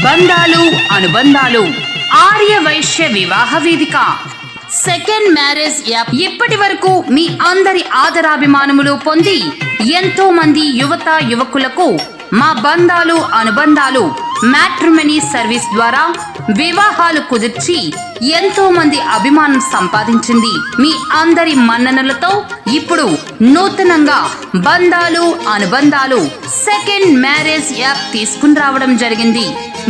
బంధాలు అనుబంధాలు ఆర్య వైశ్య వివాహ వేదిక సెకండ్ మ్యారేజ్ యాప్ ఇప్పటి వరకు మీ అందరి ఆదరాభిమానములు పొంది ఎంతో మంది యువత యువకులకు మా బంధాలు అనుబంధాలు మ్యాట్రిమనీ సర్వీస్ ద్వారా వివాహాలు కుదిర్చి ఎంతో మంది అభిమానం సంపాదించింది. మీ అందరి మన్ననలతో ఇప్పుడు నూతనంగా బంధాలు అనుబంధాలు సెకండ్ మ్యారేజ్ యాప్ తీసుకుని రావడం జరిగింది.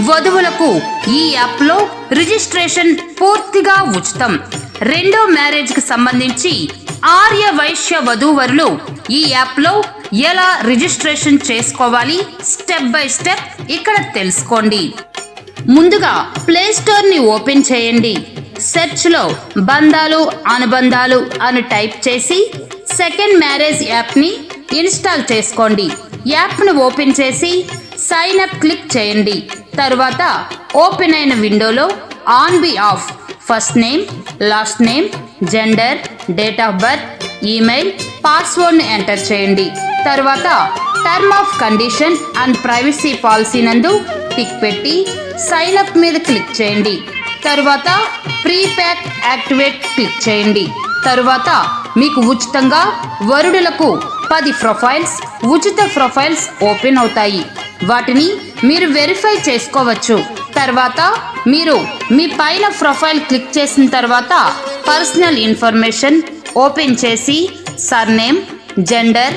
వధువులకు ఈ యాప్ లో రిజిస్ట్రేషన్ పూర్తిగా ఉచితం. రెండో మ్యారేజ్ కి సంబంధించి ఆర్య వైశ్య వధూవరులు ఈ యాప్ లో ఎలా రిజిస్ట్రేషన్ చేసుకోవాలి స్టెప్ బై స్టెప్ ఇక్కడ తెలుసుకోండి. ముందుగా ప్లే స్టోర్ ని ఓపెన్ చేయండి. సెర్చ్ లో బంధాలు అనుబంధాలు అని టైప్ చేసి సెకండ్ మ్యారేజ్ యాప్ ని ఇన్స్టాల్ చేసుకోండి. యాప్ ను ఓపెన్ చేసి సైన్ అప్ క్లిక్ చేయండి. తర్వాత ఓపెన్ అయిన విండోలో on behalf first name, last name, gender, date of birth, email, పాస్వర్డ్ని ఎంటర్ చేయండి. తర్వాత term of condition and privacy policy నందు టిక్ పెట్టి సైన్ అప్ మీద క్లిక్ చేయండి. తర్వాత ప్రీప్యాక్ యాక్టివేట్ క్లిక్ చేయండి. తర్వాత మీకు ఉచితంగా వరుడులకు 10 ప్రొఫైల్స్ ఉచిత ప్రొఫైల్స్ ఓపెన్ అవుతాయి. వాటిని మీరు వెరిఫై చేసుకోవచ్చు. తర్వాత మీరు మీ పైన ప్రొఫైల్ క్లిక్ చేసిన తర్వాత పర్సనల్ ఇన్ఫర్మేషన్ ఓపెన్ చేసి surname, gender,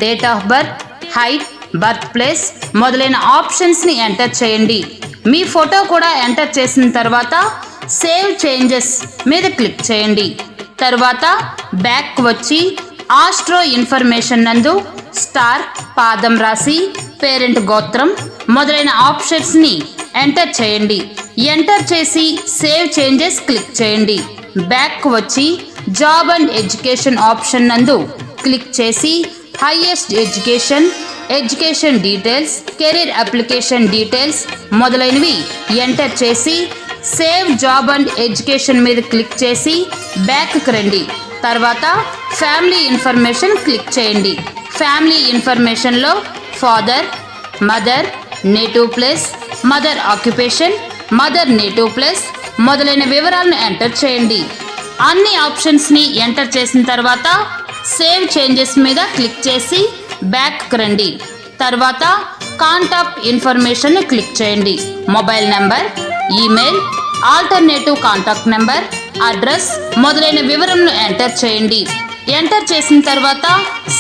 date of birth, height, birth place మొదలైన ఆప్షన్స్ని ఎంటర్ చేయండి. మీ ఫోటో కూడా ఎంటర్ చేసిన తర్వాత సేవ్ చేంజెస్ మీద క్లిక్ చేయండి. తర్వాత బ్యాక్ వచ్చి ఆస్ట్రో ఇన్ఫర్మేషన్ నందు స్టార్, పాదం రాశి, పేరెంట్ గోత్రం మొదలైన ఆప్షన్స్ని ఎంటర్ చేయండి. ఎంటర్ చేసి సేవ్ చేంజెస్ క్లిక్ చేయండి. బ్యాక్ వచ్చి జాబ్ అండ్ ఎడ్యుకేషన్ ఆప్షన్ నందు క్లిక్ చేసి highest education, education details, career application details మొదలైనవి ఎంటర్ చేసి సేవ్ జాబ్ అండ్ ఎడ్యుకేషన్ మీద క్లిక్ చేసి బ్యాక్కి రండి. తర్వాత ఫ్యామిలీ ఇన్ఫర్మేషన్ క్లిక్ చేయండి. ఫ్యామిలీ ఇన్ఫర్మేషన్లో father, mother, native place, mother occupation, mother native place మొదలైన వివరాలను ఎంటర్ చేయండి. అన్ని ఆప్షన్స్ని ఎంటర్ చేసిన తర్వాత సేవ్ చేంజెస్ మీద క్లిక్ చేసి బ్యాక్కి రండి. తర్వాత కాంటాక్ట్ ఇన్ఫర్మేషన్ క్లిక్ చేయండి. Mobile number, email, alternative contact number, address మొదలైన వివరంను ఎంటర్ చేయండి. ఎంటర్ చేసిన తర్వాత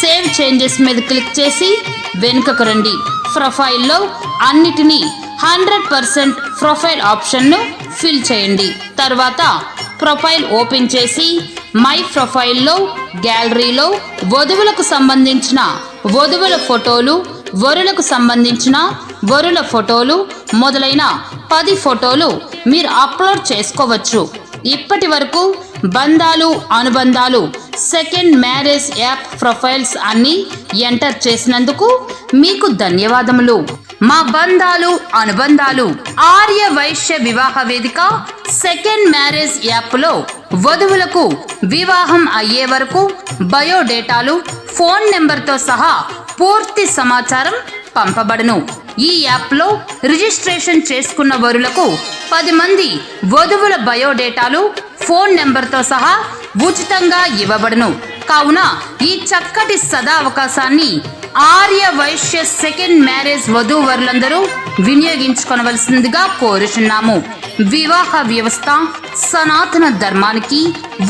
సేవ్ చేంజెస్ మీద క్లిక్ చేసి వెనుకకు రండి. ప్రొఫైల్లో అన్నిటినీ 100% ప్రొఫైల్ ఆప్షన్ను ఫిల్ చేయండి. తర్వాత ప్రొఫైల్ ఓపెన్ చేసి మై ప్రొఫైల్లో గ్యాలరీలో వధువులకు సంబంధించిన వధువుల ఫోటోలు, వరులకు సంబంధించిన వరుల ఫోటోలు మొదలైన 10 ఫోటోలు మీరు అప్లోడ్ చేసుకోవచ్చు. ఇప్పటి వరకు బంధాలు అనుబంధాలు సెకండ్ మ్యారేజ్ యాప్ ప్రొఫైల్స్ అన్ని ఎంటర్ చేసినందుకు మీకు ధన్యవాదములు. మా బంధాలు అనుబంధాలు ఆర్య వైశ్య వివాహ వేదిక సెకండ్ మ్యారేజ్ యాప్లో వధువులకు వివాహం అయ్యే వరకు బయోడేటాలు, ఫోన్ నెంబర్తో సహా పూర్తి సమాచారం పంపబడును. ఈ యాప్లో రిజిస్ట్రేషన్ చేసుకున్న వరులకు 10 మంది వధువుల బయోడేటాలు, ఫోన్ నెంబర్తో సహా ఉచితంగా ఇవ్వబడును. కావున ఈ చక్కటి సదావకాశాన్ని ఆర్య వైశ్య సెకండ్ మ్యారేజ్ వధూవరులందరూ వినియోగించుకొనవలసిందిగా కోరుచున్నాము. వివాహ వ్యవస్థ సనాతన ధర్మానికి,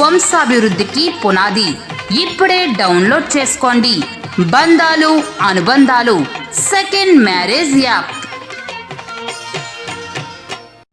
వంశాభివృద్ధికి పునాది. ఇప్పుడే డౌన్లోడ్ చేసుకోండి బంధాలు అనుబంధాలు సెకండ్ మ్యారేజ్ యాప్.